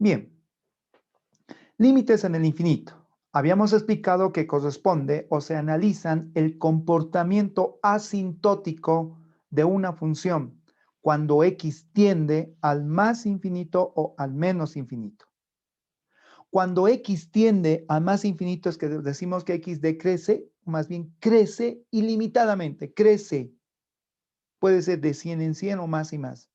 Bien, límites en el infinito. Habíamos explicado que corresponde o se analizan el comportamiento asintótico de una función cuando x tiende al más infinito o al menos infinito. Cuando x tiende a más infinito es que decimos que x decrece, más bien crece ilimitadamente, crece. Puede ser de 100 en 100 o más y más.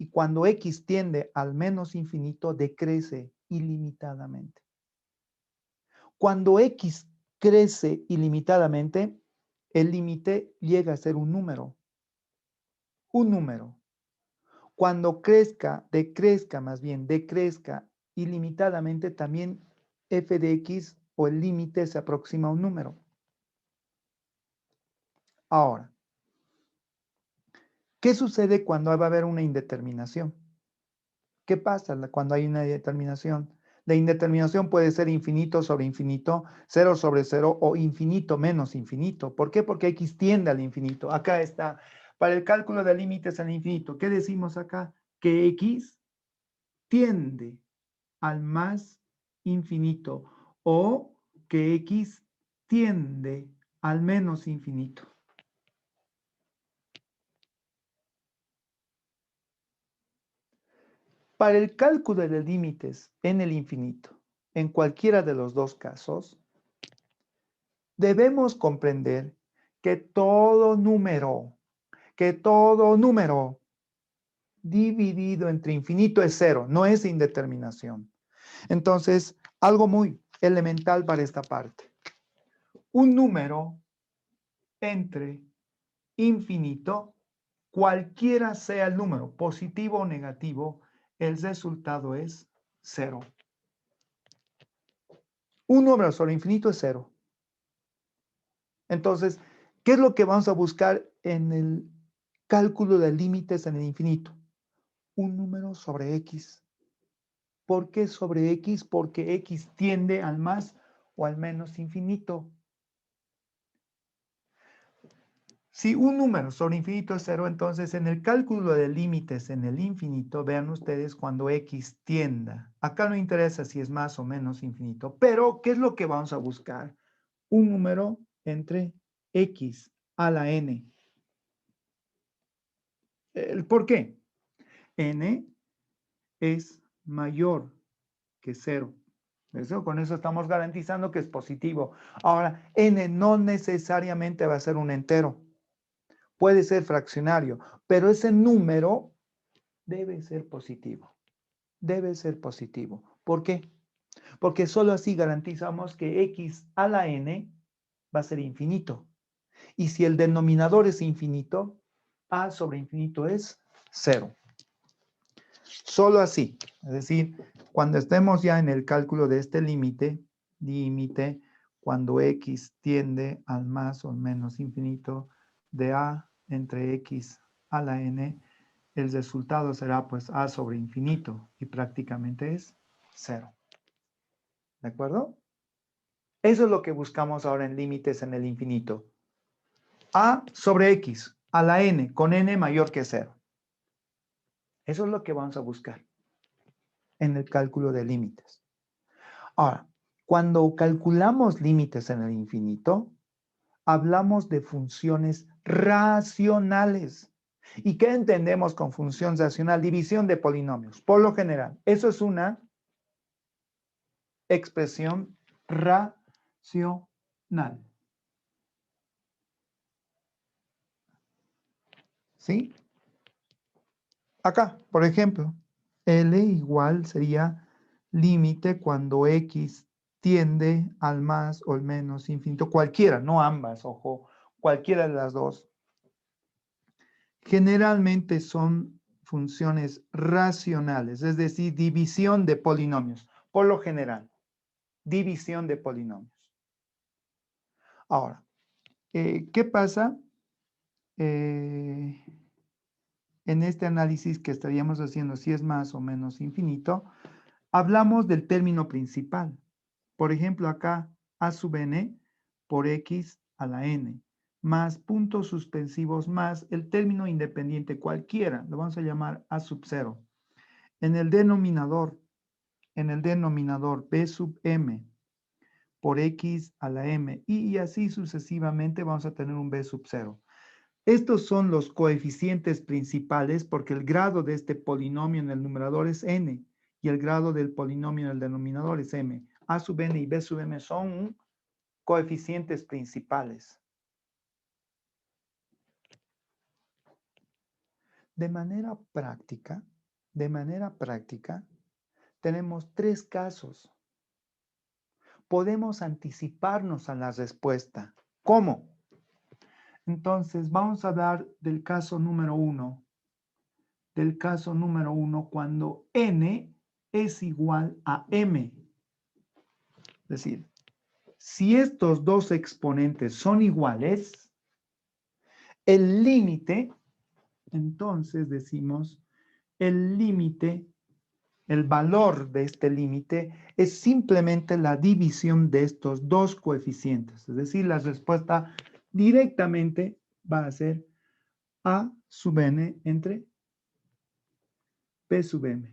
Y cuando x tiende al menos infinito, decrece ilimitadamente. Cuando x crece ilimitadamente, el límite llega a ser un número. Un número. Cuando decrezca ilimitadamente, también f de x o el límite se aproxima a un número. Ahora, ¿qué sucede cuando va a haber una indeterminación? ¿Qué pasa cuando hay una indeterminación? La indeterminación puede ser infinito sobre infinito, 0 sobre 0 o infinito menos infinito. ¿Por qué? Porque x tiende al infinito. Acá está. Para el cálculo de límites al infinito, ¿qué decimos acá? Que x tiende al más infinito o que x tiende al menos infinito. Para el cálculo de límites en el infinito, en cualquiera de los dos casos, debemos comprender que todo número dividido entre infinito es cero, no es indeterminación. Entonces, algo muy elemental para esta parte. Un número entre infinito, cualquiera sea el número, positivo o negativo, el resultado es cero. Un número sobre infinito es cero. Entonces, ¿qué es lo que vamos a buscar en el cálculo de límites en el infinito? Un número sobre x. ¿Por qué sobre x? Porque x tiende al más o al menos infinito. Si un número sobre infinito es cero, entonces en el cálculo de límites en el infinito, vean ustedes cuando x tienda. Acá no interesa si es más o menos infinito, pero ¿qué es lo que vamos a buscar? Un número entre x a la n. ¿Por qué? N es mayor que 0. Con eso estamos garantizando que es positivo. Ahora, n no necesariamente va a ser un entero. Puede ser fraccionario, pero ese número debe ser positivo. Debe ser positivo. ¿Por qué? Porque solo así garantizamos que x a la n va a ser infinito. Y si el denominador es infinito, a sobre infinito es 0. Solo así. Es decir, cuando estemos ya en el cálculo de este límite, cuando x tiende al más o menos infinito de a entre x a la n, el resultado será pues a sobre infinito y prácticamente es 0. ¿De acuerdo? Eso es lo que buscamos ahora en límites en el infinito. A sobre x a la n con n mayor que 0. Eso es lo que vamos a buscar en el cálculo de límites. Ahora, cuando calculamos límites en el infinito, hablamos de funciones racionales. ¿Y qué entendemos con función racional? División de polinomios, por lo general. Eso es una expresión racional. ¿Sí? Acá, por ejemplo, L igual sería límite cuando X tiende al más o al menos infinito, cualquiera, no ambas, ojo, cualquiera de las dos. Generalmente son funciones racionales, es decir, división de polinomios, por lo general, división de polinomios. Ahora, ¿qué pasa en este análisis que estaríamos haciendo si es más o menos infinito? Hablamos del término principal. Por ejemplo, acá a sub n por x a la n, más puntos suspensivos, más el término independiente cualquiera, lo vamos a llamar a sub 0. En el denominador en el denominador b sub m por x a la m, y así sucesivamente vamos a tener un b sub 0. Estos son los coeficientes principales porque el grado de este polinomio en el numerador es n y el grado del polinomio en el denominador es m. A sub n y b sub m son coeficientes principales. De manera práctica, tenemos tres casos. Podemos anticiparnos a la respuesta. ¿Cómo? Entonces, vamos a hablar del caso número 1. Del caso número 1 cuando n es igual a m. Es decir, si estos dos exponentes son iguales, el límite, entonces decimos, el límite, el valor de este límite es simplemente la división de estos dos coeficientes. Es decir, la respuesta directamente va a ser a sub n entre p sub m.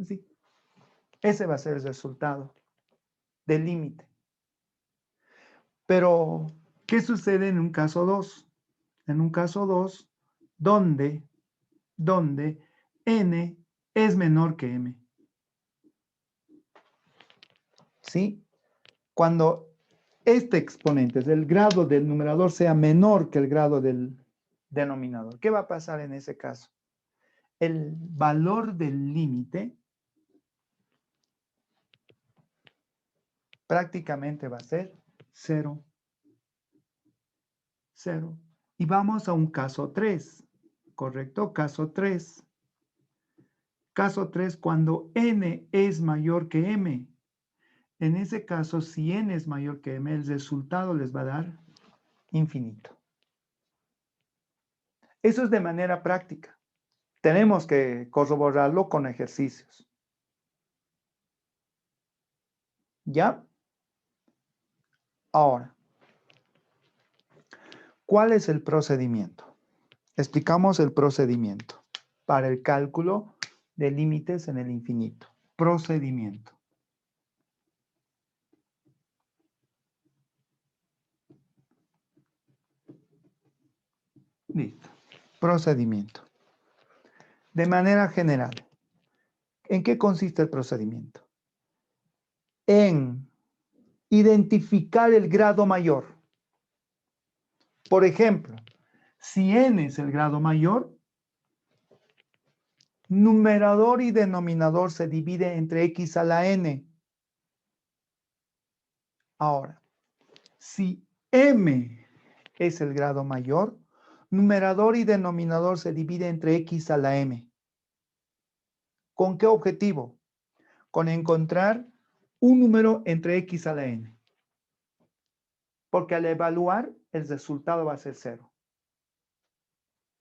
Así. Ese va a ser el resultado del límite. Pero, ¿qué sucede en un caso 2? En un caso 2, donde n es menor que m. ¿Sí? Cuando este exponente, el grado del numerador, sea menor que el grado del denominador, ¿qué va a pasar en ese caso? El valor del límite prácticamente va a ser 0. 0. Y vamos a un caso 3, ¿correcto? Caso 3. Caso 3, cuando n es mayor que m. En ese caso, si n es mayor que m, el resultado les va a dar infinito. Eso es de manera práctica. Tenemos que corroborarlo con ejercicios. ¿Ya? Ahora, ¿cuál es el procedimiento? Explicamos el procedimiento para el cálculo de límites en el infinito. Procedimiento. Listo. Procedimiento. De manera general, ¿en qué consiste el procedimiento? En identificar el grado mayor. Por ejemplo, si n es el grado mayor, numerador y denominador se divide entre x a la n. Ahora, si m es el grado mayor, numerador y denominador se divide entre x a la m. ¿Con qué objetivo? Con encontrar un número entre x a la n. Porque al evaluar, el resultado va a ser 0.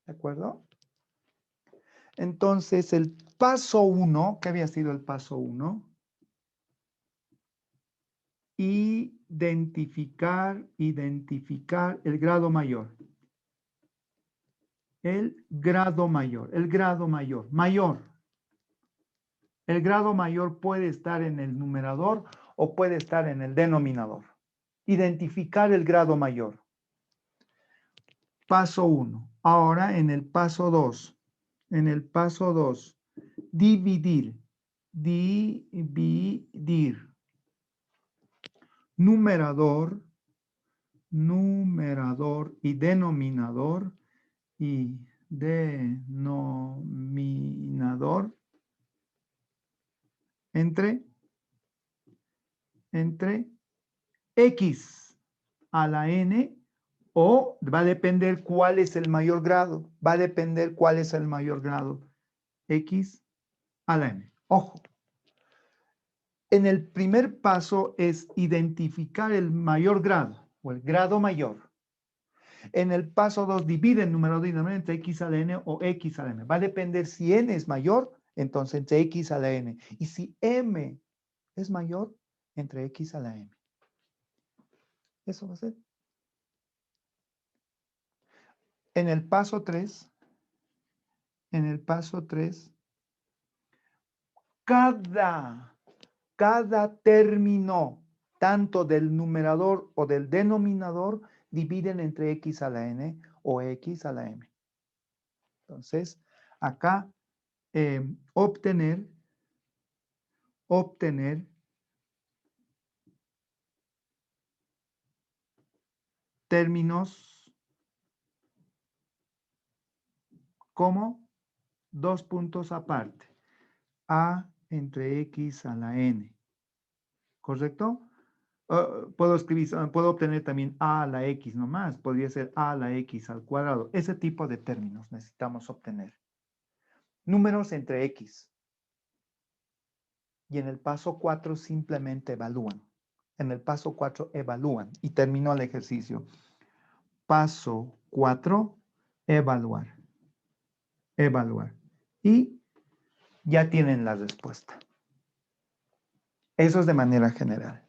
¿De acuerdo? Entonces, el paso 1, ¿qué había sido el paso 1? Identificar el grado mayor. El grado mayor. Mayor. El grado mayor puede estar en el numerador o puede estar en el denominador. Identificar el grado mayor. Paso 1. Ahora en el paso 2. En el paso 2, dividir. Numerador y denominador entre x a la n, o va a depender cuál es el mayor grado. X a la n. Ojo. En el primer paso es identificar el mayor grado o el grado mayor. En el paso 2 divide el numerador y denominador entre x a la n o x a la m. Va a depender si n es mayor, entonces entre x a la n. Y si m es mayor, entre x a la m. Eso va a ser. En el paso 3, cada cada término, tanto del numerador o del denominador, dividen entre x a la n o x a la m. Entonces, acá obtener términos como dos puntos aparte, a entre x a la n, ¿correcto? Puedo obtener también a la x nomás, podría ser a la x al cuadrado. Ese tipo de términos necesitamos obtener. Números entre x. Y en el paso 4 simplemente evalúan. En el paso 4 evalúan y terminó el ejercicio. Paso 4, evaluar. Evaluar. Y ya tienen la respuesta. Eso es de manera general.